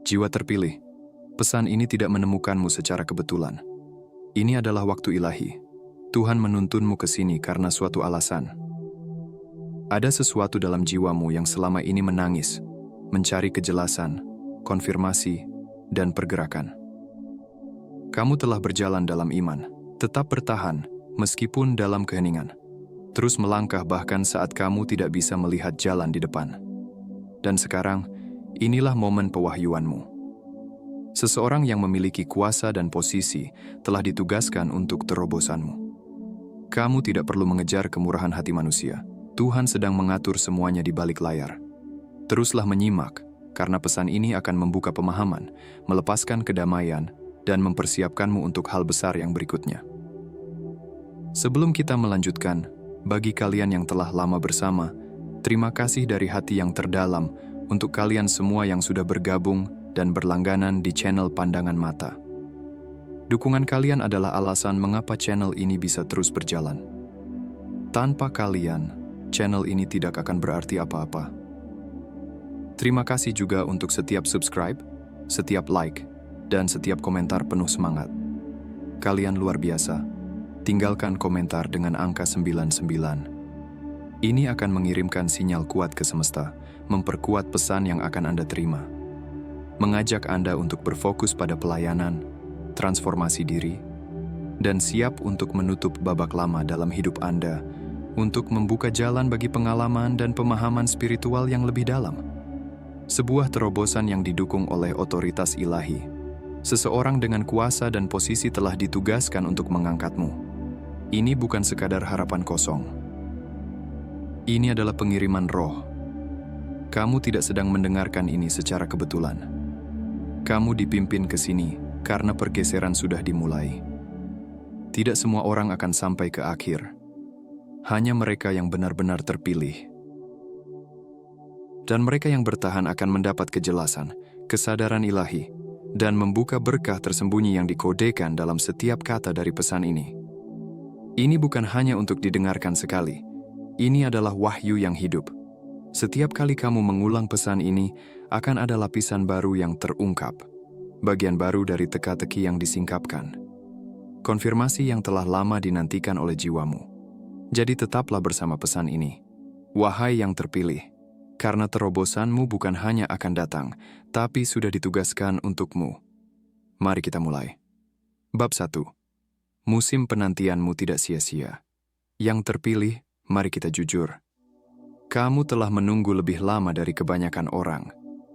Jiwa terpilih, pesan ini tidak menemukanmu secara kebetulan. Ini adalah waktu ilahi. Tuhan menuntunmu ke sini karena suatu alasan. Ada sesuatu dalam jiwamu yang selama ini menangis, mencari kejelasan, konfirmasi, dan pergerakan. Kamu telah berjalan dalam iman, tetap bertahan meskipun dalam keheningan. Terus melangkah bahkan saat kamu tidak bisa melihat jalan di depan. Dan sekarang, inilah momen pewahyuanmu. Seseorang yang memiliki kuasa dan posisi telah ditugaskan untuk terobosanmu. Kamu tidak perlu mengejar kemurahan hati manusia. Tuhan sedang mengatur semuanya di balik layar. Teruslah menyimak, karena pesan ini akan membuka pemahaman, melepaskan kedamaian, dan mempersiapkanmu untuk hal besar yang berikutnya. Sebelum kita melanjutkan, bagi kalian yang telah lama bersama, terima kasih dari hati yang terdalam untuk kalian semua yang sudah bergabung dan berlangganan di channel Pandangan Mata. Dukungan kalian adalah alasan mengapa channel ini bisa terus berjalan. Tanpa kalian, channel ini tidak akan berarti apa-apa. Terima kasih juga untuk setiap subscribe, setiap like, dan setiap komentar penuh semangat. Kalian luar biasa. Tinggalkan komentar dengan angka 99. Ini akan mengirimkan sinyal kuat ke semesta, memperkuat pesan yang akan Anda terima. Mengajak Anda untuk berfokus pada pelayanan, transformasi diri, dan siap untuk menutup babak lama dalam hidup Anda untuk membuka jalan bagi pengalaman dan pemahaman spiritual yang lebih dalam. Sebuah terobosan yang didukung oleh otoritas ilahi. Seseorang dengan kuasa dan posisi telah ditugaskan untuk mengangkatmu. Ini bukan sekadar harapan kosong. Ini adalah pengiriman roh. Kamu tidak sedang mendengarkan ini secara kebetulan. Kamu dipimpin ke sini karena pergeseran sudah dimulai. Tidak semua orang akan sampai ke akhir. Hanya mereka yang benar-benar terpilih. Dan mereka yang bertahan akan mendapat kejelasan, kesadaran ilahi, dan membuka berkah tersembunyi yang dikodekan dalam setiap kata dari pesan ini. Ini bukan hanya untuk didengarkan sekali. Ini adalah wahyu yang hidup. Setiap kali kamu mengulang pesan ini, akan ada lapisan baru yang terungkap. Bagian baru dari teka-teki yang disingkapkan. Konfirmasi yang telah lama dinantikan oleh jiwamu. Jadi tetaplah bersama pesan ini. Wahai yang terpilih, karena terobosanmu bukan hanya akan datang, tapi sudah ditugaskan untukmu. Mari kita mulai. Bab 1. Musim penantianmu tidak sia-sia. Yang terpilih, mari kita jujur. Kamu telah menunggu lebih lama dari kebanyakan orang.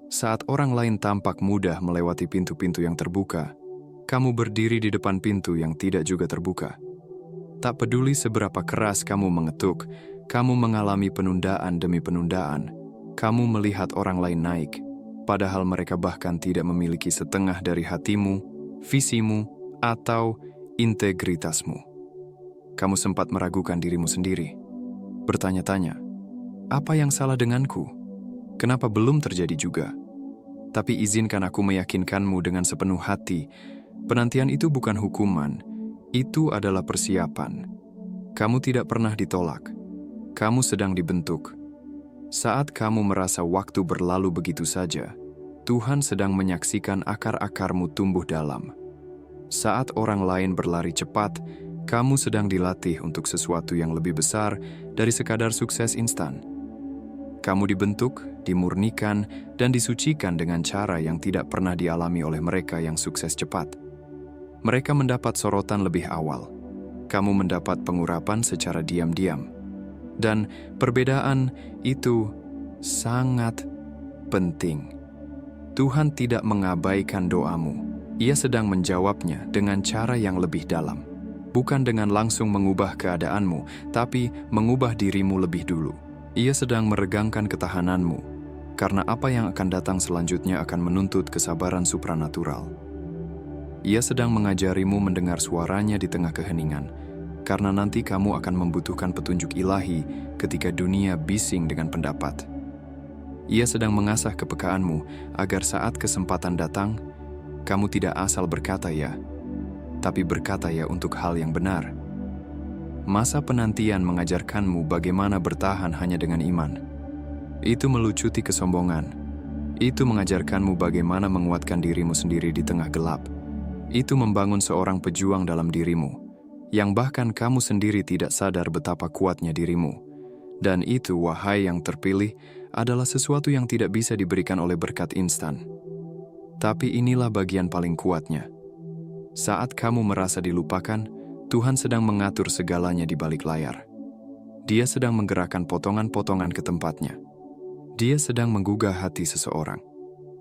Saat orang lain tampak mudah melewati pintu-pintu yang terbuka, kamu berdiri di depan pintu yang tidak juga terbuka. Tak peduli seberapa keras kamu mengetuk, kamu mengalami penundaan demi penundaan. Kamu melihat orang lain naik, padahal mereka bahkan tidak memiliki setengah dari hatimu, visimu, atau integritasmu. Kamu sempat meragukan dirimu sendiri. Bertanya-tanya, apa yang salah denganku? Kenapa belum terjadi juga? Tapi izinkan aku meyakinkanmu dengan sepenuh hati, penantian itu bukan hukuman, itu adalah persiapan. Kamu tidak pernah ditolak. Kamu sedang dibentuk. Saat kamu merasa waktu berlalu begitu saja, Tuhan sedang menyaksikan akar-akarmu tumbuh dalam. Saat orang lain berlari cepat, kamu sedang dilatih untuk sesuatu yang lebih besar dari sekadar sukses instan. Kamu dibentuk, dimurnikan, dan disucikan dengan cara yang tidak pernah dialami oleh mereka yang sukses cepat. Mereka mendapat sorotan lebih awal. Kamu mendapat pengurapan secara diam-diam. Dan perbedaan itu sangat penting. Tuhan tidak mengabaikan doamu. Ia sedang menjawabnya dengan cara yang lebih dalam. Bukan dengan langsung mengubah keadaanmu, tapi mengubah dirimu lebih dulu. Ia sedang meregangkan ketahananmu, karena apa yang akan datang selanjutnya akan menuntut kesabaran supranatural. Ia sedang mengajarimu mendengar suaranya di tengah keheningan, karena nanti kamu akan membutuhkan petunjuk ilahi ketika dunia bising dengan pendapat. Ia sedang mengasah kepekaanmu agar saat kesempatan datang, kamu tidak asal berkata ya, tapi berkata ya untuk hal yang benar. Masa penantian mengajarkanmu bagaimana bertahan hanya dengan iman. Itu melucuti kesombongan. Itu mengajarkanmu bagaimana menguatkan dirimu sendiri di tengah gelap. Itu membangun seorang pejuang dalam dirimu, yang bahkan kamu sendiri tidak sadar betapa kuatnya dirimu. Dan itu, wahai yang terpilih, adalah sesuatu yang tidak bisa diberikan oleh berkat instan. Tapi inilah bagian paling kuatnya. Saat kamu merasa dilupakan, Tuhan sedang mengatur segalanya di balik layar. Dia sedang menggerakkan potongan-potongan ke tempatnya. Dia sedang menggugah hati seseorang.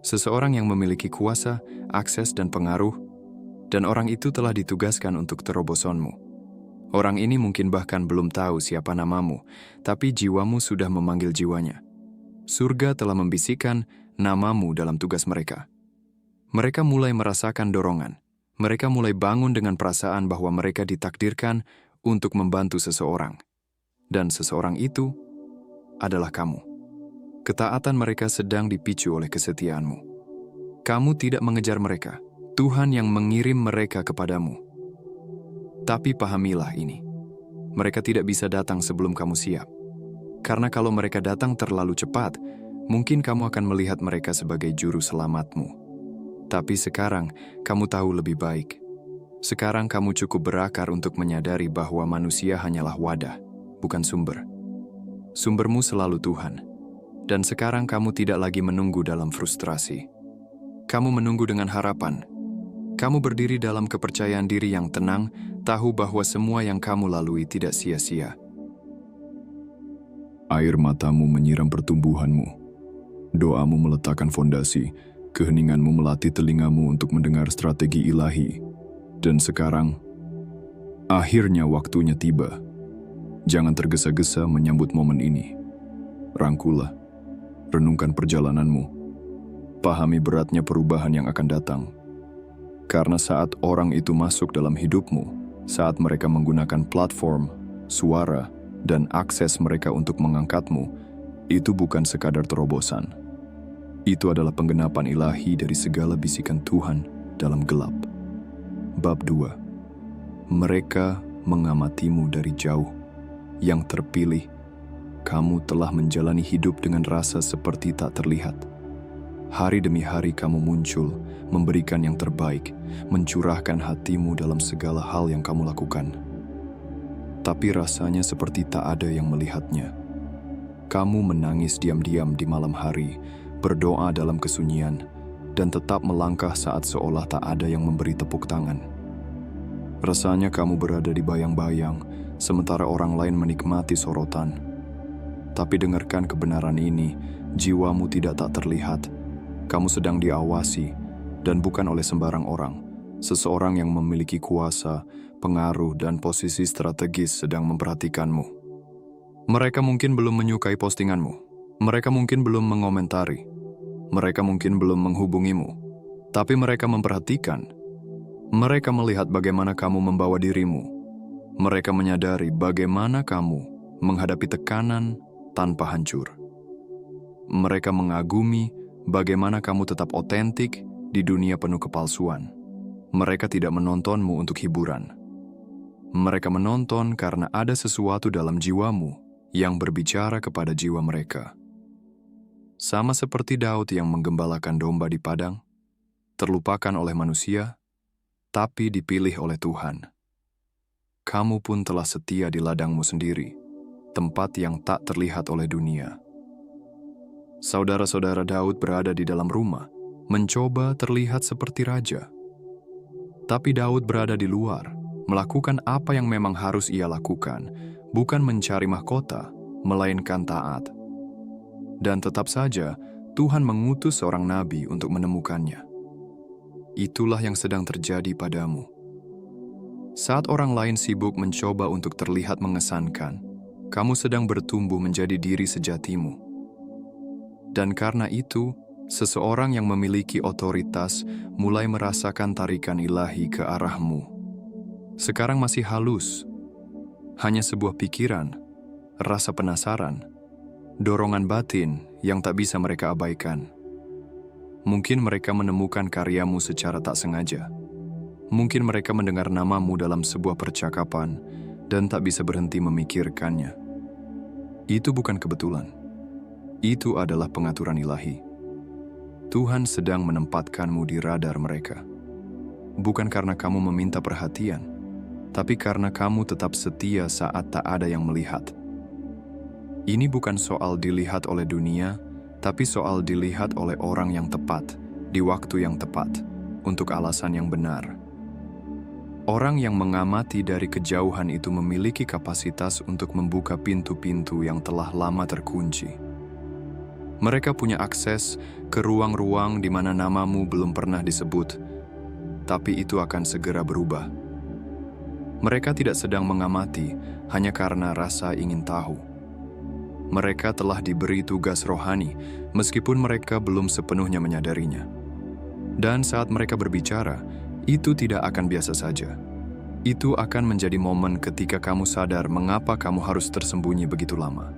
Seseorang yang memiliki kuasa, akses, dan pengaruh, dan orang itu telah ditugaskan untuk terobosanmu. Orang ini mungkin bahkan belum tahu siapa namamu, tapi jiwamu sudah memanggil jiwanya. Surga telah membisikkan namamu dalam tugas mereka. Mereka mulai merasakan dorongan. Mereka mulai bangun dengan perasaan bahwa mereka ditakdirkan untuk membantu seseorang. Dan seseorang itu adalah kamu. Ketaatan mereka sedang dipicu oleh kesetiaanmu. Kamu tidak mengejar mereka. Tuhan yang mengirim mereka kepadamu. Tapi pahamilah ini. Mereka tidak bisa datang sebelum kamu siap. Karena kalau mereka datang terlalu cepat, mungkin kamu akan melihat mereka sebagai juru selamatmu. Tapi sekarang, kamu tahu lebih baik. Sekarang kamu cukup berakar untuk menyadari bahwa manusia hanyalah wadah, bukan sumber. Sumbermu selalu Tuhan. Dan sekarang kamu tidak lagi menunggu dalam frustrasi. Kamu menunggu dengan harapan. Kamu berdiri dalam kepercayaan diri yang tenang, tahu bahwa semua yang kamu lalui tidak sia-sia. Air matamu menyiram pertumbuhanmu. Doamu meletakkan fondasi. Keheninganmu melatih telingamu untuk mendengar strategi ilahi. Dan sekarang, akhirnya waktunya tiba. Jangan tergesa-gesa menyambut momen ini. Rangkulah. Renungkan perjalananmu. Pahami beratnya perubahan yang akan datang. Karena saat orang itu masuk dalam hidupmu, saat mereka menggunakan platform, suara, dan akses mereka untuk mengangkatmu, itu bukan sekadar terobosan. Itu adalah penggenapan ilahi dari segala bisikan Tuhan dalam gelap. Bab 2. Mereka mengamatimu dari jauh. Yang terpilih, kamu telah menjalani hidup dengan rasa seperti tak terlihat. Hari demi hari kamu muncul, memberikan yang terbaik, mencurahkan hatimu dalam segala hal yang kamu lakukan. Tapi rasanya seperti tak ada yang melihatnya. Kamu menangis diam-diam di malam hari, berdoa dalam kesunyian, dan tetap melangkah saat seolah tak ada yang memberi tepuk tangan. Rasanya kamu berada di bayang-bayang, sementara orang lain menikmati sorotan. Tapi dengarkan kebenaran ini, jiwamu tidak tak terlihat. Kamu sedang diawasi, dan bukan oleh sembarang orang. Seseorang yang memiliki kuasa, pengaruh, dan posisi strategis sedang memperhatikanmu. Mereka mungkin belum menyukai postinganmu. Mereka mungkin belum mengomentari. Mereka mungkin belum menghubungimu. Tapi mereka memperhatikan. Mereka melihat bagaimana kamu membawa dirimu. Mereka menyadari bagaimana kamu menghadapi tekanan tanpa hancur. Mereka mengagumi bagaimana kamu tetap otentik di dunia penuh kepalsuan. Mereka tidak menontonmu untuk hiburan. Mereka menonton karena ada sesuatu dalam jiwamu yang berbicara kepada jiwa mereka. Sama seperti Daud yang menggembalakan domba di padang, terlupakan oleh manusia, tapi dipilih oleh Tuhan. Kamu pun telah setia di ladangmu sendiri, tempat yang tak terlihat oleh dunia. Saudara-saudara Daud berada di dalam rumah, mencoba terlihat seperti raja. Tapi Daud berada di luar, melakukan apa yang memang harus ia lakukan, bukan mencari mahkota, melainkan taat. Dan tetap saja, Tuhan mengutus seorang nabi untuk menemukannya. Itulah yang sedang terjadi padamu. Saat orang lain sibuk mencoba untuk terlihat mengesankan, kamu sedang bertumbuh menjadi diri sejatimu. Dan karena itu, seseorang yang memiliki otoritas mulai merasakan tarikan ilahi ke arahmu. Sekarang masih halus, hanya sebuah pikiran, rasa penasaran, dorongan batin yang tak bisa mereka abaikan. Mungkin mereka menemukan karyamu secara tak sengaja. Mungkin mereka mendengar namamu dalam sebuah percakapan dan tak bisa berhenti memikirkannya. Itu bukan kebetulan. Itu adalah pengaturan ilahi. Tuhan sedang menempatkanmu di radar mereka. Bukan karena kamu meminta perhatian, tapi karena kamu tetap setia saat tak ada yang melihat. Ini bukan soal dilihat oleh dunia, tapi soal dilihat oleh orang yang tepat, di waktu yang tepat, untuk alasan yang benar. Orang yang mengamati dari kejauhan itu memiliki kapasitas untuk membuka pintu-pintu yang telah lama terkunci. Mereka punya akses ke ruang-ruang di mana namamu belum pernah disebut, tapi itu akan segera berubah. Mereka tidak sedang mengamati hanya karena rasa ingin tahu. Mereka telah diberi tugas rohani, meskipun mereka belum sepenuhnya menyadarinya. Dan saat mereka berbicara, itu tidak akan biasa saja. Itu akan menjadi momen ketika kamu sadar mengapa kamu harus tersembunyi begitu lama.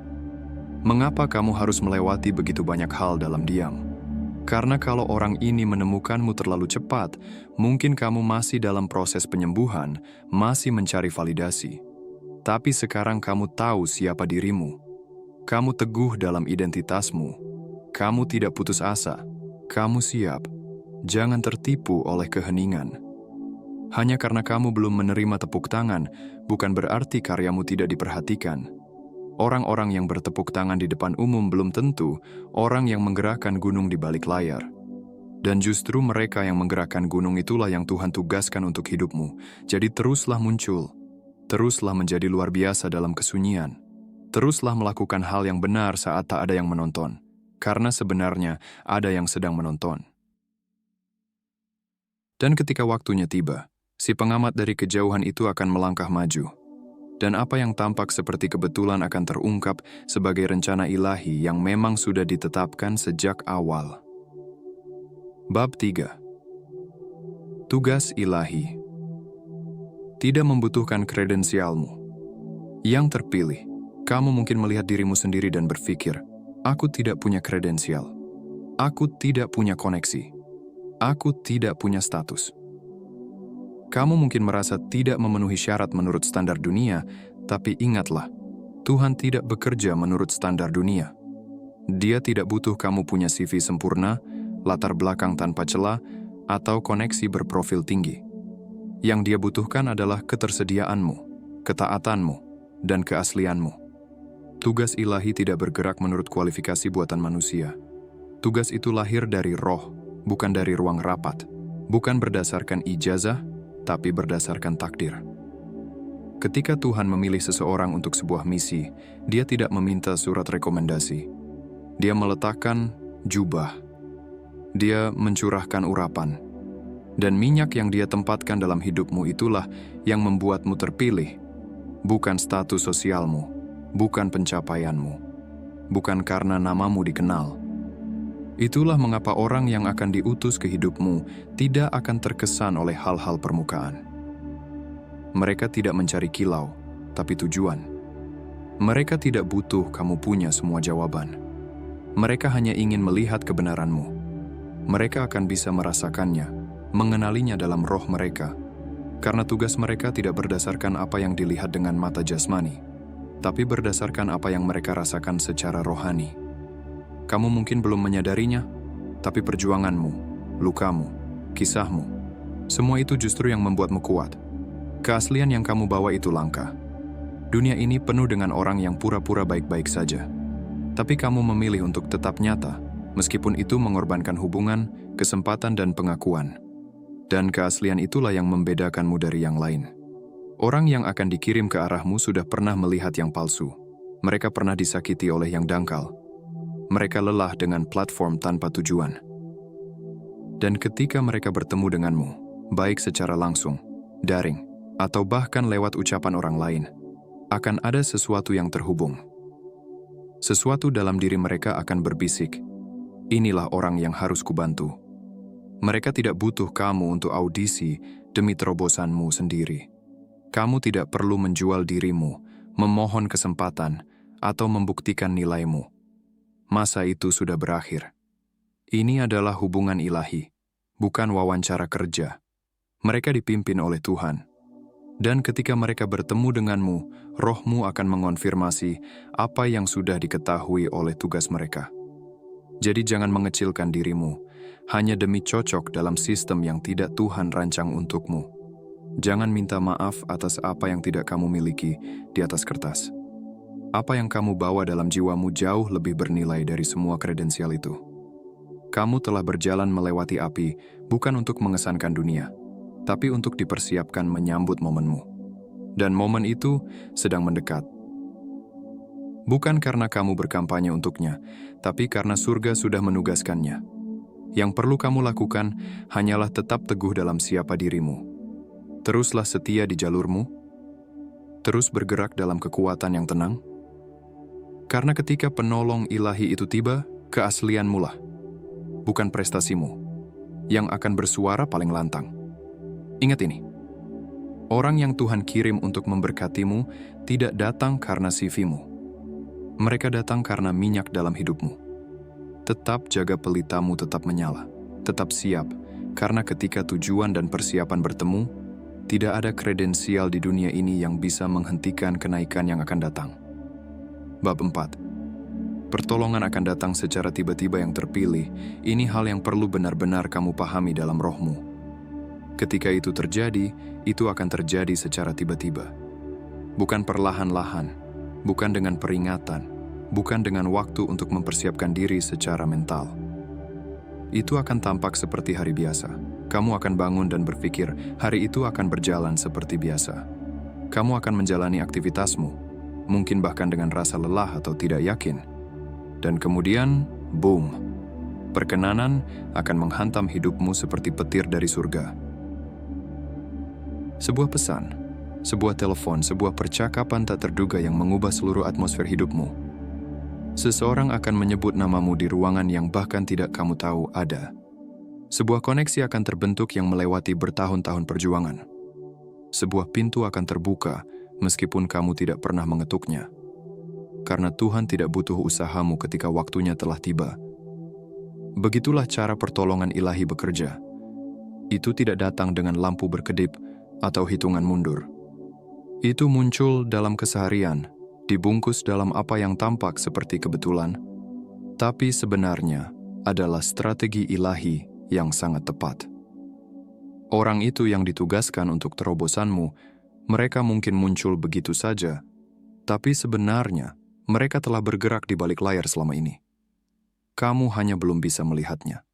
Mengapa kamu harus melewati begitu banyak hal dalam diam? Karena kalau orang ini menemukanmu terlalu cepat, mungkin kamu masih dalam proses penyembuhan, masih mencari validasi. Tapi sekarang kamu tahu siapa dirimu. Kamu teguh dalam identitasmu. Kamu tidak putus asa. Kamu siap. Jangan tertipu oleh keheningan. Hanya karena kamu belum menerima tepuk tangan, bukan berarti karyamu tidak diperhatikan. Orang-orang yang bertepuk tangan di depan umum belum tentu orang yang menggerakkan gunung di balik layar. Dan justru mereka yang menggerakkan gunung itulah yang Tuhan tugaskan untuk hidupmu. Jadi teruslah muncul. Teruslah menjadi luar biasa dalam kesunyian. Teruslah melakukan hal yang benar saat tak ada yang menonton. Karena sebenarnya ada yang sedang menonton. Dan ketika waktunya tiba, si pengamat dari kejauhan itu akan melangkah maju. Dan apa yang tampak seperti kebetulan akan terungkap sebagai rencana ilahi yang memang sudah ditetapkan sejak awal. Bab 3. Tugas ilahi. Tidak membutuhkan kredensialmu. Yang terpilih, kamu mungkin melihat dirimu sendiri dan berpikir, aku tidak punya kredensial. Aku tidak punya koneksi. Aku tidak punya status. Kamu mungkin merasa tidak memenuhi syarat menurut standar dunia, tapi ingatlah, Tuhan tidak bekerja menurut standar dunia. Dia tidak butuh kamu punya CV sempurna, latar belakang tanpa celah, atau koneksi berprofil tinggi. Yang Dia butuhkan adalah ketersediaanmu, ketaatanmu, dan keaslianmu. Tugas ilahi tidak bergerak menurut kualifikasi buatan manusia. Tugas itu lahir dari roh, bukan dari ruang rapat, bukan berdasarkan ijazah, tapi berdasarkan takdir. Ketika Tuhan memilih seseorang untuk sebuah misi, Dia tidak meminta surat rekomendasi. Dia meletakkan jubah. Dia mencurahkan urapan. Dan minyak yang Dia tempatkan dalam hidupmu itulah yang membuatmu terpilih. Bukan status sosialmu, bukan pencapaianmu, bukan karena namamu dikenal. Itulah mengapa orang yang akan diutus ke hidupmu tidak akan terkesan oleh hal-hal permukaan. Mereka tidak mencari kilau, tapi tujuan. Mereka tidak butuh kamu punya semua jawaban. Mereka hanya ingin melihat kebenaranmu. Mereka akan bisa merasakannya, mengenalinya dalam roh mereka. Karena tugas mereka tidak berdasarkan apa yang dilihat dengan mata jasmani, tapi berdasarkan apa yang mereka rasakan secara rohani. Kamu mungkin belum menyadarinya, tapi perjuanganmu, lukamu, kisahmu, semua itu justru yang membuatmu kuat. Keaslian yang kamu bawa itu langka. Dunia ini penuh dengan orang yang pura-pura baik-baik saja. Tapi kamu memilih untuk tetap nyata, meskipun itu mengorbankan hubungan, kesempatan, dan pengakuan. Dan keaslian itulah yang membedakanmu dari yang lain. Orang yang akan dikirim ke arahmu sudah pernah melihat yang palsu. Mereka pernah disakiti oleh yang dangkal. Mereka lelah dengan platform tanpa tujuan. Dan ketika mereka bertemu denganmu, baik secara langsung, daring, atau bahkan lewat ucapan orang lain, akan ada sesuatu yang terhubung. Sesuatu dalam diri mereka akan berbisik, inilah orang yang harus kubantu. Mereka tidak butuh kamu untuk audisi demi terobosanmu sendiri. Kamu tidak perlu menjual dirimu, memohon kesempatan, atau membuktikan nilaimu. Masa itu sudah berakhir. Ini adalah hubungan ilahi, bukan wawancara kerja. Mereka dipimpin oleh Tuhan. Dan ketika mereka bertemu denganmu, rohmu akan mengonfirmasi apa yang sudah diketahui oleh tugas mereka. Jadi jangan mengecilkan dirimu, hanya demi cocok dalam sistem yang tidak Tuhan rancang untukmu. Jangan minta maaf atas apa yang tidak kamu miliki di atas kertas. Apa yang kamu bawa dalam jiwamu jauh lebih bernilai dari semua kredensial itu. Kamu telah berjalan melewati api bukan untuk mengesankan dunia, tapi untuk dipersiapkan menyambut momenmu. Dan momen itu sedang mendekat. Bukan karena kamu berkampanye untuknya, tapi karena surga sudah menugaskannya. Yang perlu kamu lakukan hanyalah tetap teguh dalam siapa dirimu. Teruslah setia di jalurmu. Terus bergerak dalam kekuatan yang tenang. Karena ketika penolong ilahi itu tiba, keaslianmu lah, bukan prestasimu, yang akan bersuara paling lantang. Ingat ini, orang yang Tuhan kirim untuk memberkatimu tidak datang karena CV-mu. Mereka datang karena minyak dalam hidupmu. Tetap jaga pelitamu tetap menyala, tetap siap, karena ketika tujuan dan persiapan bertemu, tidak ada kredensial di dunia ini yang bisa menghentikan kenaikan yang akan datang. Bab 4. Pertolongan akan datang secara tiba-tiba yang terpilih. Ini hal yang perlu benar-benar kamu pahami dalam rohmu. Ketika itu terjadi, itu akan terjadi secara tiba-tiba. Bukan perlahan-lahan, bukan dengan peringatan, bukan dengan waktu untuk mempersiapkan diri secara mental. Itu akan tampak seperti hari biasa. Kamu akan bangun dan berpikir, hari itu akan berjalan seperti biasa. Kamu akan menjalani aktivitasmu, mungkin bahkan dengan rasa lelah atau tidak yakin. Dan kemudian, boom, perkenanan akan menghantam hidupmu seperti petir dari surga. Sebuah pesan, sebuah telepon, sebuah percakapan tak terduga yang mengubah seluruh atmosfer hidupmu. Seseorang akan menyebut namamu di ruangan yang bahkan tidak kamu tahu ada. Sebuah koneksi akan terbentuk yang melewati bertahun-tahun perjuangan. Sebuah pintu akan terbuka meskipun kamu tidak pernah mengetuknya. Karena Tuhan tidak butuh usahamu ketika waktunya telah tiba. Begitulah cara pertolongan ilahi bekerja. Itu tidak datang dengan lampu berkedip atau hitungan mundur. Itu muncul dalam keseharian, dibungkus dalam apa yang tampak seperti kebetulan, tapi sebenarnya adalah strategi ilahi yang sangat tepat. Orang itu yang ditugaskan untuk terobosanmu, mereka mungkin muncul begitu saja, tapi sebenarnya mereka telah bergerak di balik layar selama ini. Kamu hanya belum bisa melihatnya.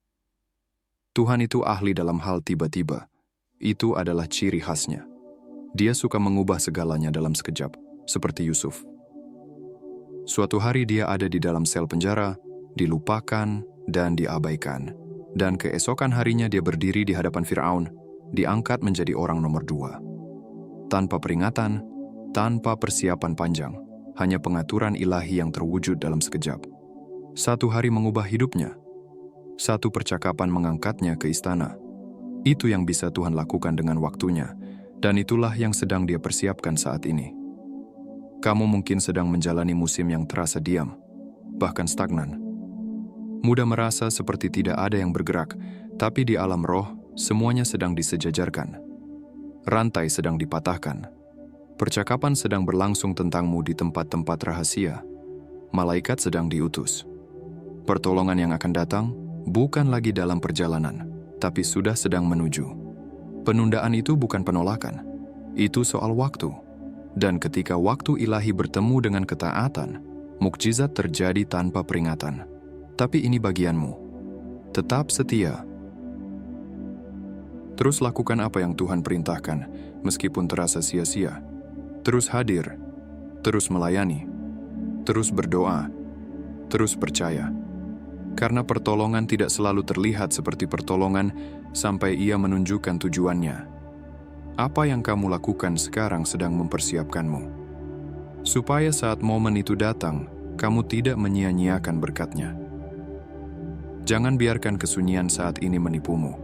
Tuhan itu ahli dalam hal tiba-tiba. Itu adalah ciri khasnya. Dia suka mengubah segalanya dalam sekejap, seperti Yusuf. Suatu hari dia ada di dalam sel penjara, dilupakan dan diabaikan. Dan keesokan harinya dia berdiri di hadapan Firaun, diangkat menjadi orang nomor 2. Tanpa peringatan, tanpa persiapan panjang, hanya pengaturan ilahi yang terwujud dalam sekejap. Satu hari mengubah hidupnya. Satu percakapan mengangkatnya ke istana. Itu yang bisa Tuhan lakukan dengan waktunya, dan itulah yang sedang dia persiapkan saat ini. Kamu mungkin sedang menjalani musim yang terasa diam, bahkan stagnan. Mudah merasa seperti tidak ada yang bergerak, tapi di alam roh, semuanya sedang disejajarkan. Rantai sedang dipatahkan. Percakapan sedang berlangsung tentangmu di tempat-tempat rahasia. Malaikat sedang diutus. Pertolongan yang akan datang bukan lagi dalam perjalanan, tapi sudah sedang menuju. Penundaan itu bukan penolakan. Itu soal waktu. Dan ketika waktu ilahi bertemu dengan ketaatan, mukjizat terjadi tanpa peringatan. Tapi ini bagianmu. Tetap setia. Terus lakukan apa yang Tuhan perintahkan, meskipun terasa sia-sia. Terus hadir. Terus melayani. Terus berdoa. Terus percaya. Karena pertolongan tidak selalu terlihat seperti pertolongan sampai ia menunjukkan tujuannya. Apa yang kamu lakukan sekarang sedang mempersiapkanmu. Supaya saat momen itu datang, kamu tidak menyia-nyiakan berkatnya. Jangan biarkan kesunyian saat ini menipumu.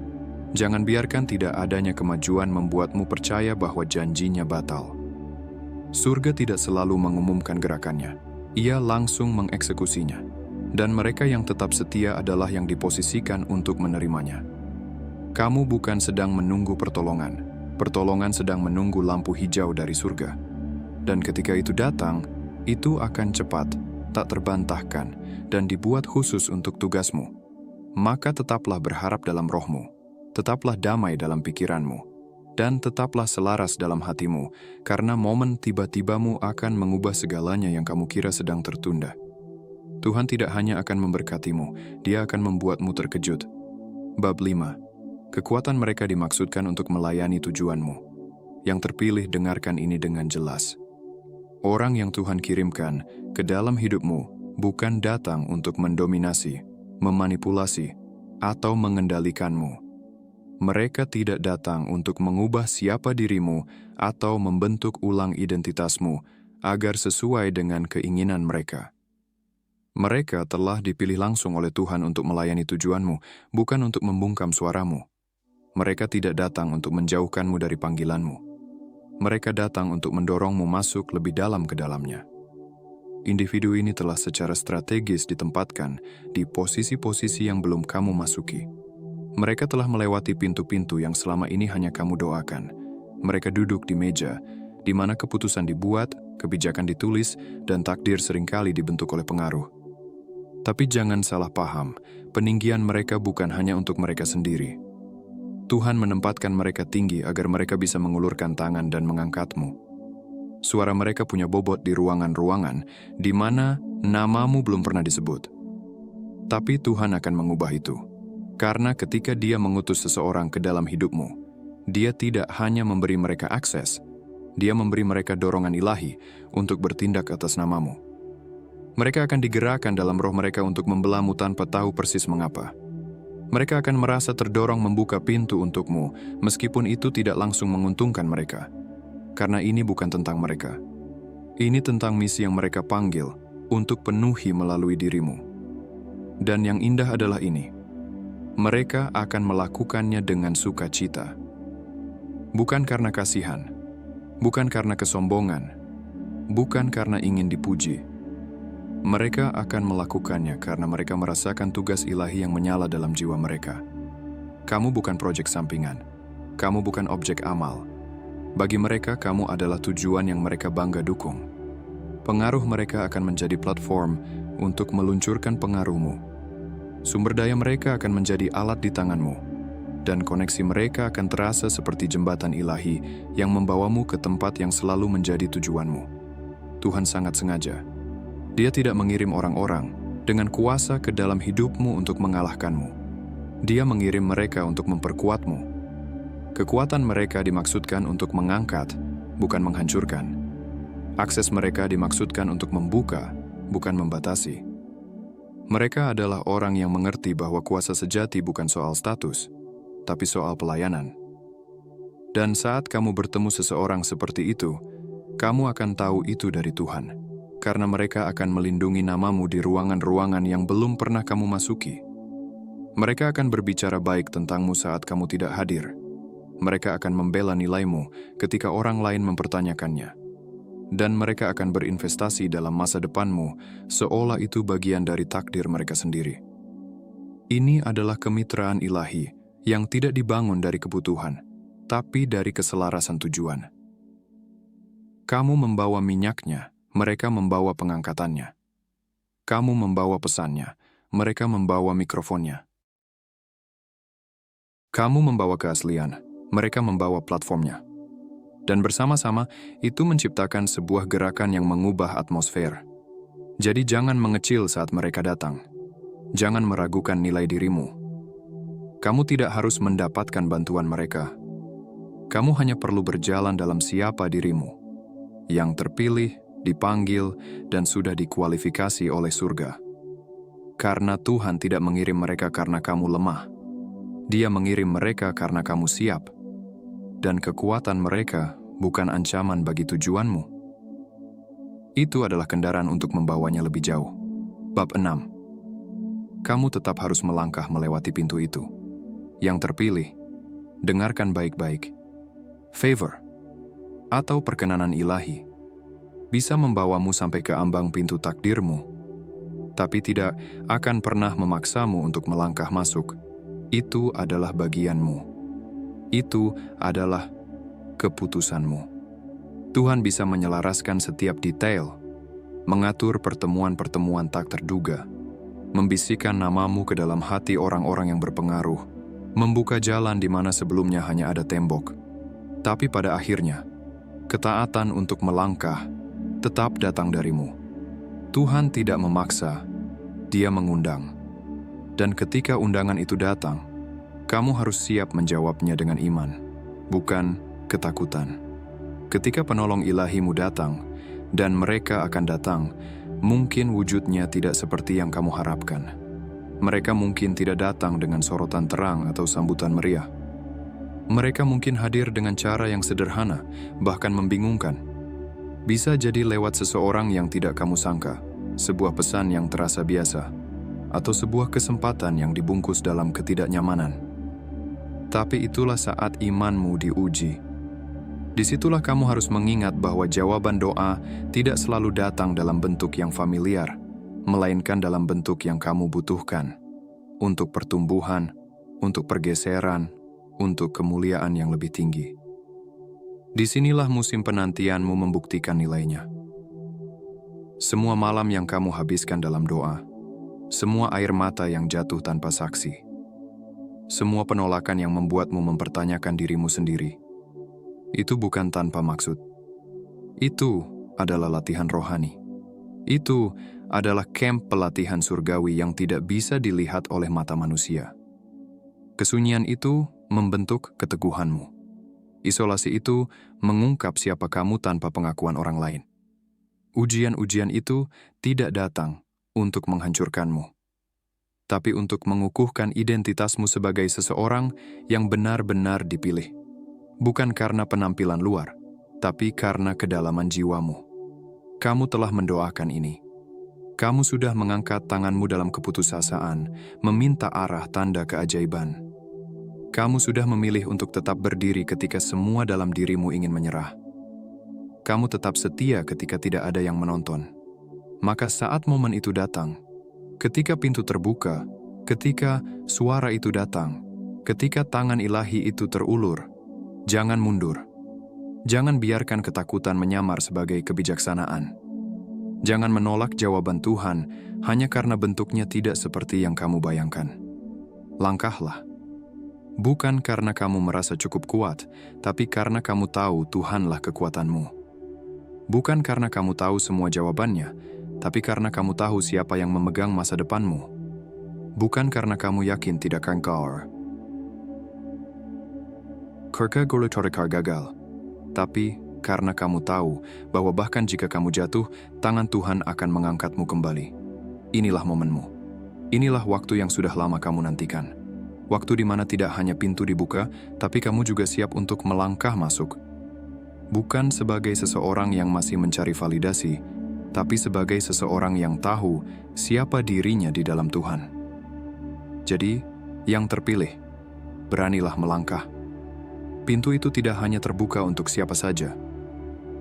Jangan biarkan tidak adanya kemajuan membuatmu percaya bahwa janjinya batal. Surga tidak selalu mengumumkan gerakannya. Ia langsung mengeksekusinya. Dan mereka yang tetap setia adalah yang diposisikan untuk menerimanya. Kamu bukan sedang menunggu pertolongan. Pertolongan sedang menunggu lampu hijau dari surga. Dan ketika itu datang, itu akan cepat, tak terbantahkan, dan dibuat khusus untuk tugasmu. maka tetaplah berharap dalam rohmu, tetaplah damai dalam pikiranmu, dan tetaplah selaras dalam hatimu, karena momen tiba-tibamu akan mengubah segalanya yang kamu kira sedang tertunda. Tuhan tidak hanya akan memberkatimu, Dia akan membuatmu terkejut. Bab 5. Kekuatan mereka dimaksudkan untuk melayani tujuanmu. Yang terpilih, dengarkan ini dengan jelas. Orang yang Tuhan kirimkan ke dalam hidupmu bukan datang untuk mendominasi, memanipulasi, atau mengendalikanmu. Mereka tidak datang untuk mengubah siapa dirimu atau membentuk ulang identitasmu agar sesuai dengan keinginan mereka. Mereka telah dipilih langsung oleh Tuhan untuk melayani tujuanmu, bukan untuk membungkam suaramu. Mereka tidak datang untuk menjauhkanmu dari panggilanmu. Mereka datang untuk mendorongmu masuk lebih dalam ke dalamnya. Individu ini telah secara strategis ditempatkan di posisi-posisi yang belum kamu masuki. Mereka telah melewati pintu-pintu yang selama ini hanya kamu doakan. Mereka duduk di meja, di mana keputusan dibuat, kebijakan ditulis, dan takdir seringkali dibentuk oleh pengaruh. Tapi jangan salah paham, peninggian mereka bukan hanya untuk mereka sendiri. Tuhan menempatkan mereka tinggi agar mereka bisa mengulurkan tangan dan mengangkatmu. Suara mereka punya bobot di ruangan-ruangan di mana namamu belum pernah disebut. Tapi Tuhan akan mengubah itu. Karena ketika Dia mengutus seseorang ke dalam hidupmu, Dia tidak hanya memberi mereka akses, Dia memberi mereka dorongan ilahi untuk bertindak atas namamu. Mereka akan digerakkan dalam roh mereka untuk membelamu tanpa tahu persis mengapa. Mereka akan merasa terdorong membuka pintu untukmu, meskipun itu tidak langsung menguntungkan mereka. Karena ini bukan tentang mereka. Ini tentang misi yang mereka panggil untuk penuhi melalui dirimu. Dan yang indah adalah ini. Mereka akan melakukannya dengan sukacita. Bukan karena kasihan, bukan karena kesombongan, bukan karena ingin dipuji. Mereka akan melakukannya karena mereka merasakan tugas ilahi yang menyala dalam jiwa mereka. Kamu bukan proyek sampingan. Kamu bukan objek amal. Bagi mereka, kamu adalah tujuan yang mereka bangga dukung. Pengaruh mereka akan menjadi platform untuk meluncurkan pengaruhmu. Sumber daya mereka akan menjadi alat di tanganmu. Dan koneksi mereka akan terasa seperti jembatan ilahi yang membawamu ke tempat yang selalu menjadi tujuanmu. Tuhan sangat sengaja. Dia tidak mengirim orang-orang dengan kuasa ke dalam hidupmu untuk mengalahkanmu. Dia mengirim mereka untuk memperkuatmu. Kekuatan mereka dimaksudkan untuk mengangkat, bukan menghancurkan. Akses mereka dimaksudkan untuk membuka, bukan membatasi. Mereka adalah orang yang mengerti bahwa kuasa sejati bukan soal status, tapi soal pelayanan. Dan saat kamu bertemu seseorang seperti itu, kamu akan tahu itu dari Tuhan. Karena mereka akan melindungi namamu di ruangan-ruangan yang belum pernah kamu masuki. Mereka akan berbicara baik tentangmu saat kamu tidak hadir. Mereka akan membela nilaimu ketika orang lain mempertanyakannya. Dan mereka akan berinvestasi dalam masa depanmu seolah itu bagian dari takdir mereka sendiri. Ini adalah kemitraan ilahi yang tidak dibangun dari kebutuhan, tapi dari keselarasan tujuan. Kamu membawa minyaknya, mereka membawa pengangkatannya. Kamu membawa pesannya, mereka membawa mikrofonnya. Kamu membawa keaslian, mereka membawa platformnya. Dan bersama-sama, itu menciptakan sebuah gerakan yang mengubah atmosfer. Jadi jangan mengecil saat mereka datang. Jangan meragukan nilai dirimu. Kamu tidak harus mendapatkan bantuan mereka. Kamu hanya perlu berjalan dalam siapa dirimu. Yang terpilih, dipanggil, dan sudah dikualifikasi oleh surga. Karena Tuhan tidak mengirim mereka karena kamu lemah. Dia mengirim mereka karena kamu siap. Dan kekuatan mereka bukan ancaman bagi tujuanmu. Itu adalah kendaraan untuk membawanya lebih jauh. Bab 6. Kamu tetap harus melangkah melewati pintu itu. Yang terpilih, dengarkan baik-baik. Favor, atau perkenanan ilahi, bisa membawamu sampai ke ambang pintu takdirmu, tapi tidak akan pernah memaksamu untuk melangkah masuk. Itu adalah bagianmu. Itu adalah keputusanmu. Tuhan bisa menyelaraskan setiap detail, mengatur pertemuan-pertemuan tak terduga, membisikkan namamu ke dalam hati orang-orang yang berpengaruh, membuka jalan di mana sebelumnya hanya ada tembok. Tapi pada akhirnya, ketaatan untuk melangkah tetap datang darimu. Tuhan tidak memaksa, Dia mengundang. Dan ketika undangan itu datang, kamu harus siap menjawabnya dengan iman, bukan ketakutan. Ketika penolong ilahimu datang, dan mereka akan datang, mungkin wujudnya tidak seperti yang kamu harapkan. Mereka mungkin tidak datang dengan sorotan terang atau sambutan meriah. Mereka mungkin hadir dengan cara yang sederhana, bahkan membingungkan. Bisa jadi lewat seseorang yang tidak kamu sangka, sebuah pesan yang terasa biasa, atau sebuah kesempatan yang dibungkus dalam ketidaknyamanan. Tapi itulah saat imanmu diuji. Disitulah kamu harus mengingat bahwa jawaban doa tidak selalu datang dalam bentuk yang familiar, melainkan dalam bentuk yang kamu butuhkan, untuk pertumbuhan, untuk pergeseran, untuk kemuliaan yang lebih tinggi. Disinilah musim penantianmu membuktikan nilainya. Semua malam yang kamu habiskan dalam doa, semua air mata yang jatuh tanpa saksi, semua penolakan yang membuatmu mempertanyakan dirimu sendiri, itu bukan tanpa maksud. Itu adalah latihan rohani. Itu adalah kamp pelatihan surgawi yang tidak bisa dilihat oleh mata manusia. Kesunyian itu membentuk keteguhanmu. Isolasi itu mengungkap siapa kamu tanpa pengakuan orang lain. Ujian-ujian itu tidak datang untuk menghancurkanmu, tapi untuk mengukuhkan identitasmu sebagai seseorang yang benar-benar dipilih. Bukan karena penampilan luar, tapi karena kedalaman jiwamu. Kamu telah mendoakan ini. Kamu sudah mengangkat tanganmu dalam keputusasaan, meminta arah tanda keajaiban. Kamu sudah memilih untuk tetap berdiri ketika semua dalam dirimu ingin menyerah. Kamu tetap setia ketika tidak ada yang menonton. Maka saat momen itu datang, ketika pintu terbuka, ketika suara itu datang, ketika tangan ilahi itu terulur, jangan mundur. Jangan biarkan ketakutan menyamar sebagai kebijaksanaan. Jangan menolak jawaban Tuhan hanya karena bentuknya tidak seperti yang kamu bayangkan. Langkahlah. Bukan karena kamu merasa cukup kuat, tapi karena kamu tahu Tuhanlah kekuatanmu. Bukan karena kamu tahu semua jawabannya, tapi karena kamu tahu siapa yang memegang masa depanmu. Bukan karena kamu yakin tidak akan gagal, tapi karena kamu tahu bahwa bahkan jika kamu jatuh, tangan Tuhan akan mengangkatmu kembali. Inilah momenmu. Inilah waktu yang sudah lama kamu nantikan. Waktu di mana tidak hanya pintu dibuka, tapi kamu juga siap untuk melangkah masuk. Bukan sebagai seseorang yang masih mencari validasi, tapi sebagai seseorang yang tahu siapa dirinya di dalam Tuhan. Jadi, yang terpilih, beranilah melangkah. Pintu itu tidak hanya terbuka untuk siapa saja.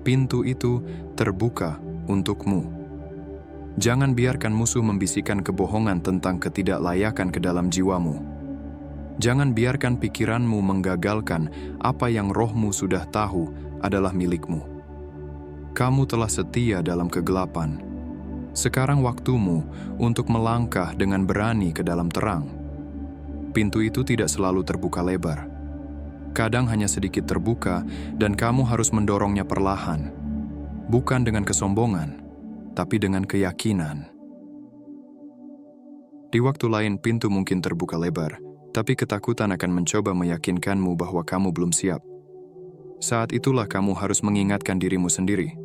Pintu itu terbuka untukmu. Jangan biarkan musuh membisikkan kebohongan tentang ketidaklayakan ke dalam jiwamu. Jangan biarkan pikiranmu menggagalkan apa yang rohmu sudah tahu adalah milikmu. Kamu telah setia dalam kegelapan. Sekarang waktumu untuk melangkah dengan berani ke dalam terang. Pintu itu tidak selalu terbuka lebar. Kadang hanya sedikit terbuka dan kamu harus mendorongnya perlahan. Bukan dengan kesombongan, tapi dengan keyakinan. Di waktu lain pintu mungkin terbuka lebar, tapi ketakutan akan mencoba meyakinkanmu bahwa kamu belum siap. Saat itulah kamu harus mengingatkan dirimu sendiri.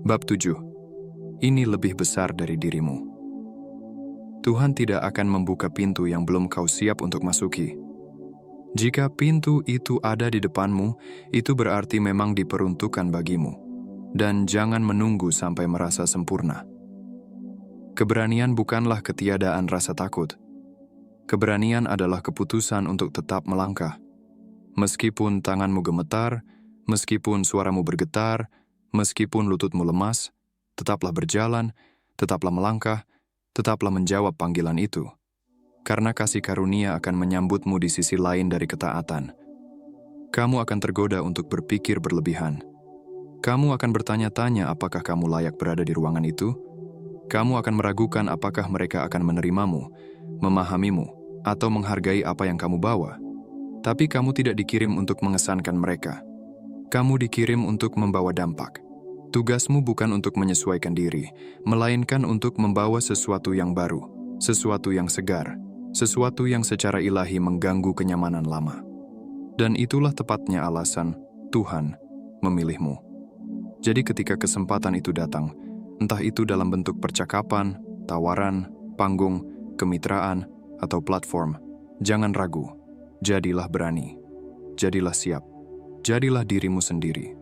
Bab 7. Ini lebih besar dari dirimu. Tuhan tidak akan membuka pintu yang belum kau siap untuk masuki. Jika pintu itu ada di depanmu, itu berarti memang diperuntukkan bagimu. Dan jangan menunggu sampai merasa sempurna. Keberanian bukanlah ketiadaan rasa takut. Keberanian adalah keputusan untuk tetap melangkah. Meskipun tanganmu gemetar, meskipun suaramu bergetar, meskipun lututmu lemas, tetaplah berjalan, tetaplah melangkah, tetaplah menjawab panggilan itu. Karena kasih karunia akan menyambutmu di sisi lain dari ketaatan. Kamu akan tergoda untuk berpikir berlebihan. Kamu akan bertanya-tanya apakah kamu layak berada di ruangan itu. Kamu akan meragukan apakah mereka akan menerimamu, memahamimu, atau menghargai apa yang kamu bawa. Tapi kamu tidak dikirim untuk mengesankan mereka. Kamu dikirim untuk membawa dampak. Tugasmu bukan untuk menyesuaikan diri, melainkan untuk membawa sesuatu yang baru, sesuatu yang segar, sesuatu yang secara ilahi mengganggu kenyamanan lama. Dan itulah tepatnya alasan Tuhan memilihmu. Jadi ketika kesempatan itu datang, entah itu dalam bentuk percakapan, tawaran, panggung, kemitraan, atau platform, jangan ragu, jadilah berani, jadilah siap, jadilah dirimu sendiri.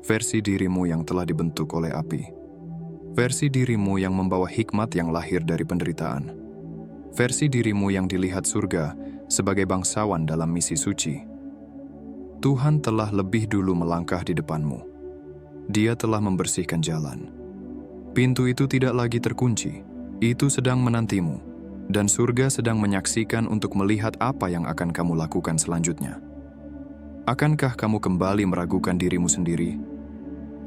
Versi dirimu yang telah dibentuk oleh api. Versi dirimu yang membawa hikmat yang lahir dari penderitaan. Versi dirimu yang dilihat surga sebagai bangsawan dalam misi suci. Tuhan telah lebih dulu melangkah di depanmu. Dia telah membersihkan jalan. Pintu itu tidak lagi terkunci. Itu sedang menantimu. Dan surga sedang menyaksikan untuk melihat apa yang akan kamu lakukan selanjutnya. Akankah kamu kembali meragukan dirimu sendiri?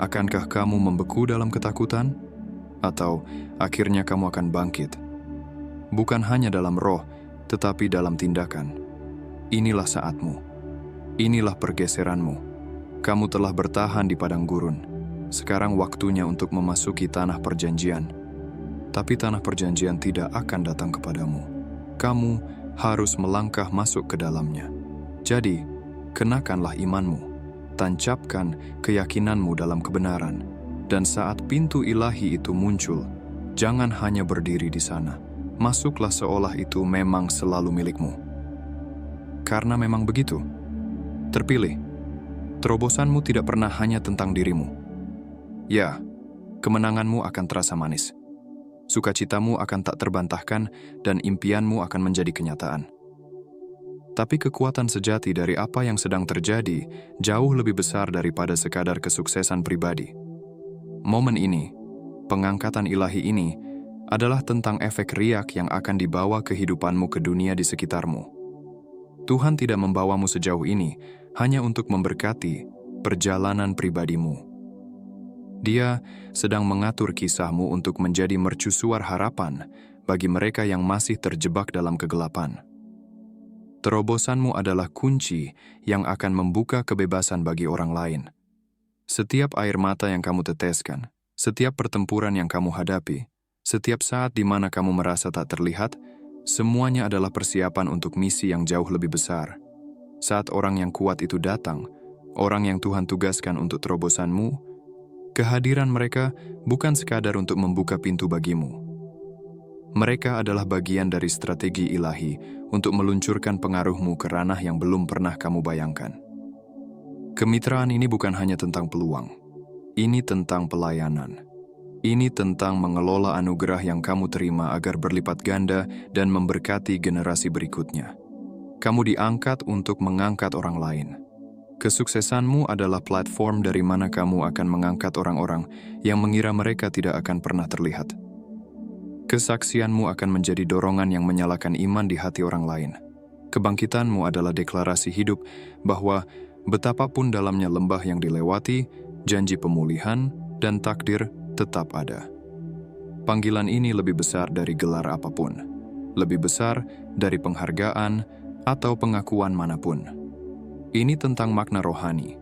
Akankah kamu membeku dalam ketakutan? Atau akhirnya kamu akan bangkit? Bukan hanya dalam roh, tetapi dalam tindakan. Inilah saatmu. Inilah pergeseranmu. Kamu telah bertahan di padang gurun. Sekarang waktunya untuk memasuki tanah perjanjian. Tapi tanah perjanjian tidak akan datang kepadamu. Kamu harus melangkah masuk ke dalamnya. Jadi, kenakanlah imanmu. Tancapkan keyakinanmu dalam kebenaran. Dan saat pintu ilahi itu muncul, jangan hanya berdiri di sana. Masuklah seolah itu memang selalu milikmu. Karena memang begitu. Terpilih. Terobosanmu tidak pernah hanya tentang dirimu. Ya, kemenanganmu akan terasa manis. Sukacitamu akan tak terbantahkan dan impianmu akan menjadi kenyataan. Tapi kekuatan sejati dari apa yang sedang terjadi jauh lebih besar daripada sekadar kesuksesan pribadi. Momen ini, pengangkatan ilahi ini, adalah tentang efek riak yang akan dibawa kehidupanmu ke dunia di sekitarmu. Tuhan tidak membawamu sejauh ini hanya untuk memberkati perjalanan pribadimu. Dia sedang mengatur kisahmu untuk menjadi mercusuar harapan bagi mereka yang masih terjebak dalam kegelapan. Terobosanmu adalah kunci yang akan membuka kebebasan bagi orang lain. Setiap air mata yang kamu teteskan, setiap pertempuran yang kamu hadapi, setiap saat di mana kamu merasa tak terlihat, semuanya adalah persiapan untuk misi yang jauh lebih besar. Saat orang yang kuat itu datang, orang yang Tuhan tugaskan untuk terobosanmu, kehadiran mereka bukan sekadar untuk membuka pintu bagimu. Mereka adalah bagian dari strategi ilahi untuk meluncurkan pengaruhmu ke ranah yang belum pernah kamu bayangkan. Kemitraan ini bukan hanya tentang peluang. Ini tentang pelayanan. Ini tentang mengelola anugerah yang kamu terima agar berlipat ganda dan memberkati generasi berikutnya. Kamu diangkat untuk mengangkat orang lain. Kesuksesanmu adalah platform dari mana kamu akan mengangkat orang-orang yang mengira mereka tidak akan pernah terlihat. Kesaksianmu akan menjadi dorongan yang menyalakan iman di hati orang lain. Kebangkitanmu adalah deklarasi hidup bahwa betapapun dalamnya lembah yang dilewati, janji pemulihan dan takdir tetap ada. Panggilan ini lebih besar dari gelar apapun, lebih besar dari penghargaan atau pengakuan manapun. Ini tentang makna rohani.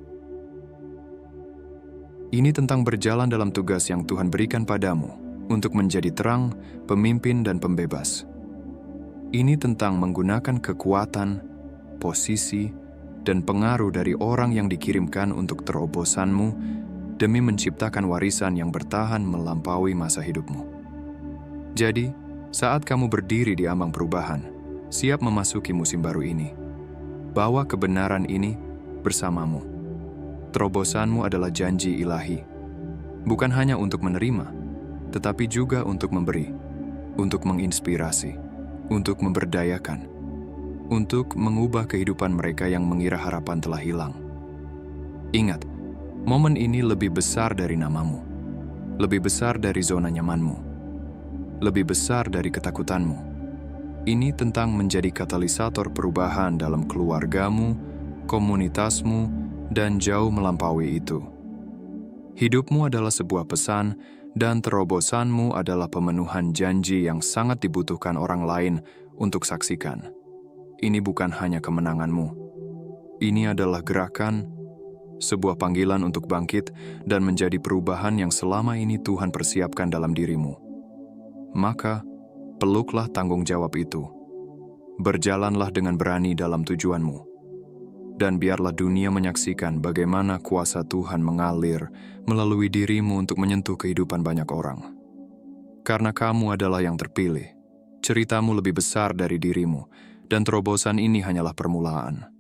Ini tentang berjalan dalam tugas yang Tuhan berikan padamu untuk menjadi terang, pemimpin, dan pembebas. Ini tentang menggunakan kekuatan, posisi, dan pengaruh dari orang yang dikirimkan untuk terobosanmu demi menciptakan warisan yang bertahan melampaui masa hidupmu. Jadi, saat kamu berdiri di ambang perubahan, siap memasuki musim baru ini, bawa kebenaran ini bersamamu. Terobosanmu adalah janji ilahi, bukan hanya untuk menerima, tetapi juga untuk memberi, untuk menginspirasi, untuk memberdayakan, untuk mengubah kehidupan mereka yang mengira harapan telah hilang. Ingat, momen ini lebih besar dari namamu, lebih besar dari zona nyamanmu, lebih besar dari ketakutanmu. Ini tentang menjadi katalisator perubahan dalam keluargamu, komunitasmu, dan jauh melampaui itu. Hidupmu adalah sebuah pesan dan terobosanmu adalah pemenuhan janji yang sangat dibutuhkan orang lain untuk saksikan. Ini bukan hanya kemenanganmu. Ini adalah gerakan, sebuah panggilan untuk bangkit dan menjadi perubahan yang selama ini Tuhan persiapkan dalam dirimu. Maka, peluklah tanggung jawab itu. Berjalanlah dengan berani dalam tujuanmu. Dan biarlah dunia menyaksikan bagaimana kuasa Tuhan mengalir melalui dirimu untuk menyentuh kehidupan banyak orang. Karena kamu adalah yang terpilih, ceritamu lebih besar dari dirimu, dan terobosan ini hanyalah permulaan.